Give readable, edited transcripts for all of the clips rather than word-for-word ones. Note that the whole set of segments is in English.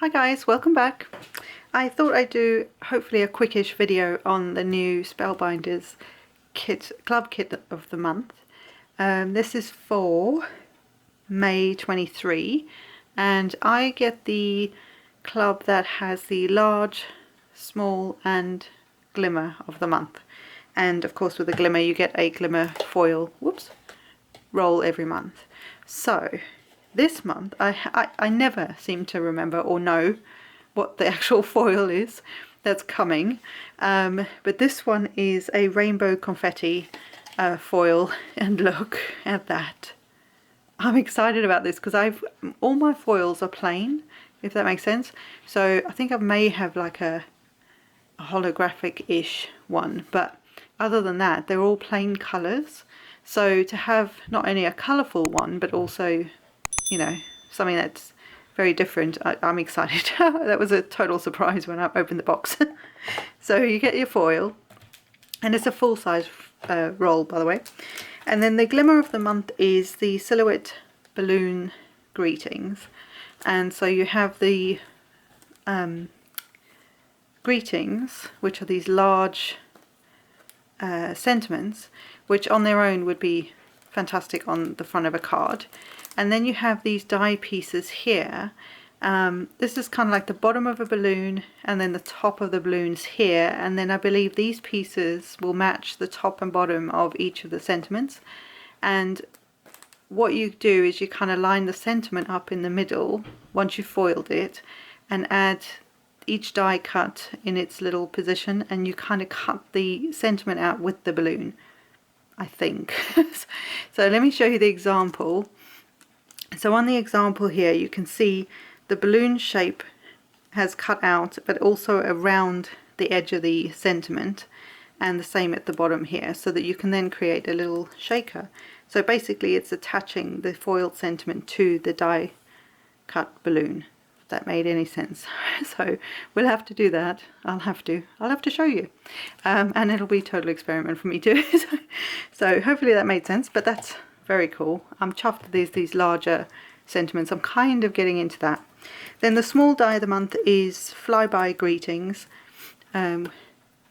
Hi guys, welcome back. I thought I'd do hopefully a quickish video on the new Spellbinders club kit of the month. This is for May 23 and I get the club that has the large, small and glimmer of the month. And of course with the glimmer you get a glimmer foil roll every month. So this month, I never seem to remember or know what the actual foil is that's coming, but this one is a rainbow confetti foil, and look at that. I'm excited about this because all my foils are plain, if that makes sense. So I think I may have like a holographic-ish one, but other than that they're all plain colours. So to have not only a colourful one but also, you know, something that's very different, I'm excited. That was a total surprise when I opened the box. So you get your foil, and it's a full-size roll, by the way. And then the glimmer of the month is the silhouette balloon greetings. And so you have the greetings, which are these large sentiments, which on their own would be fantastic on the front of a card. And then you have these die pieces here. This is kind of like the bottom of a balloon and then the top of the balloons here, and then I believe these pieces will match the top and bottom of each of the sentiments. And what you do is you kind of line the sentiment up in the middle once you've foiled it and add each die cut in its little position, and you kind of cut the sentiment out with the balloon, I think. So let me show you the example. So on the example here you can see the balloon shape has cut out, but also around the edge of the sentiment, and the same at the bottom here, so that you can then create a little shaker. So basically it's attaching the foiled sentiment to the die cut balloon, if that made any sense. So we'll have to do that. I'll have to show you, and it'll be a total experiment for me too. So hopefully that made sense, but that's very cool. I'm chuffed that there's these larger sentiments. I'm kind of getting into that. Then the small die of the month is Flyby Greetings, as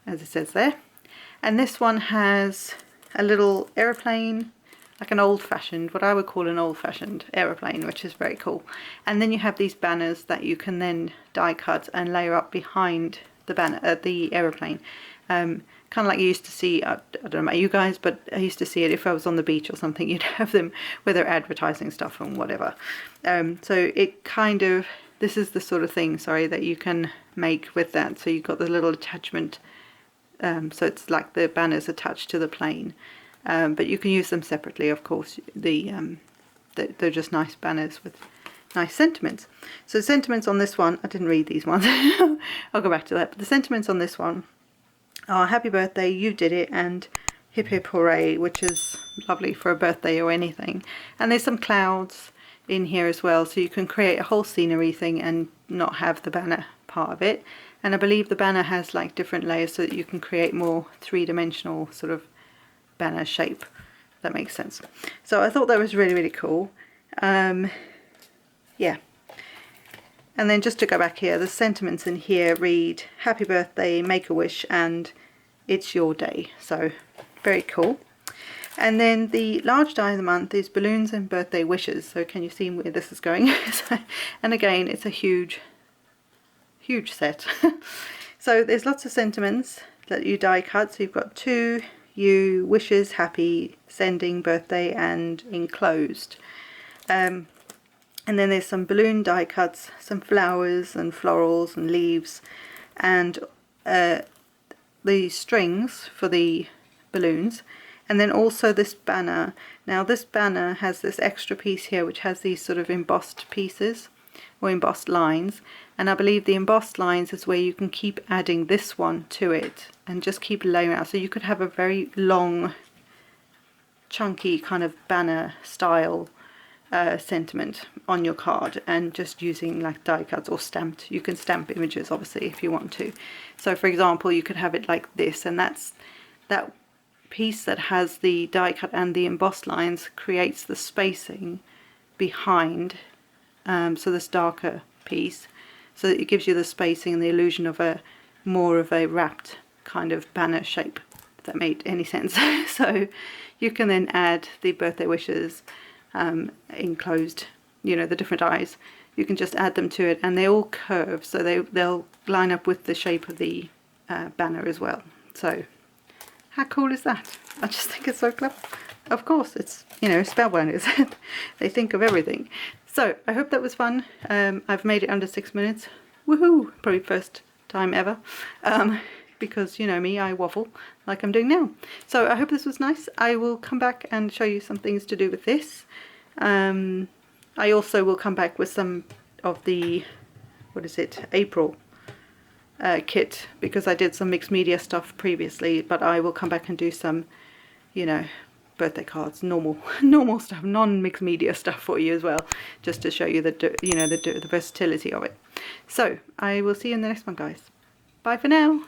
it says there. And this one has a little aeroplane, like an old-fashioned, what I would call an old-fashioned aeroplane, which is very cool. And then you have these banners that you can then die cut and layer up behind the banner, the aeroplane. Kind of like you used to see, I don't know about you guys, but I used to see it if I was on the beach or something. You'd have them where they're advertising stuff and whatever. So it kind of, this is the sort of thing, sorry, that you can make with that. So you've got the little attachment, so it's like the banners attached to the plane. But you can use them separately, of course. They're just nice banners with nice sentiments. So sentiments on this one, I didn't read these ones. I'll go back to that. But the sentiments on this one are happy birthday, you did it, and hip hip hooray, which is lovely for a birthday or anything. And there's some clouds in here as well, so you can create a whole scenery thing and not have the banner part of it. And I believe the banner has like different layers so that you can create more three-dimensional sort of banner shape, if that makes sense. So I thought that was really, really cool. Yeah. And then just to go back here, the sentiments in here read happy birthday, make a wish, and it's your day. So very cool. And then the large die of the month is balloons and birthday wishes. So can you see where this is going? And again, it's a huge set. So there's lots of sentiments that you die cut. So you've got to, you, wishes, happy, sending, birthday, and enclosed. And then there's some balloon die cuts, some flowers and florals and leaves, and the strings for the balloons. And then also this banner. Now this banner has this extra piece here which has these sort of embossed pieces or embossed lines, and I believe the embossed lines is where you can keep adding this one to it and just keep layering out. So you could have a very long chunky kind of banner style sentiment on your card, and just using like die cuts or stamped. You can stamp images obviously if you want to. So for example you could have it like this, and that's that piece that has the die cut and the embossed lines creates the spacing behind, so this darker piece so that it gives you the spacing and the illusion of a more of a wrapped kind of banner shape, if that made any sense. So you can then add the birthday wishes enclosed, you know, the different eyes. You can just add them to it, and they're all curved, so they'll line up with the shape of the banner as well. So how cool is that? I just think it's so clever. Of course, it's, you know, Spellbinders. They think of everything. So I hope that was fun. I've made it under 6 minutes. Woohoo! Probably first time ever. Because, you know me, I waffle like I'm doing now. So I hope this was nice. I will come back and show you some things to do with this. I also will come back with some of the, what is it, April kit, because I did some mixed media stuff previously, but I will come back and do some, you know, birthday cards, normal stuff, non-mixed media stuff for you as well, just to show you the, you know, the versatility of it. So I will see you in the next one, guys. Bye for now.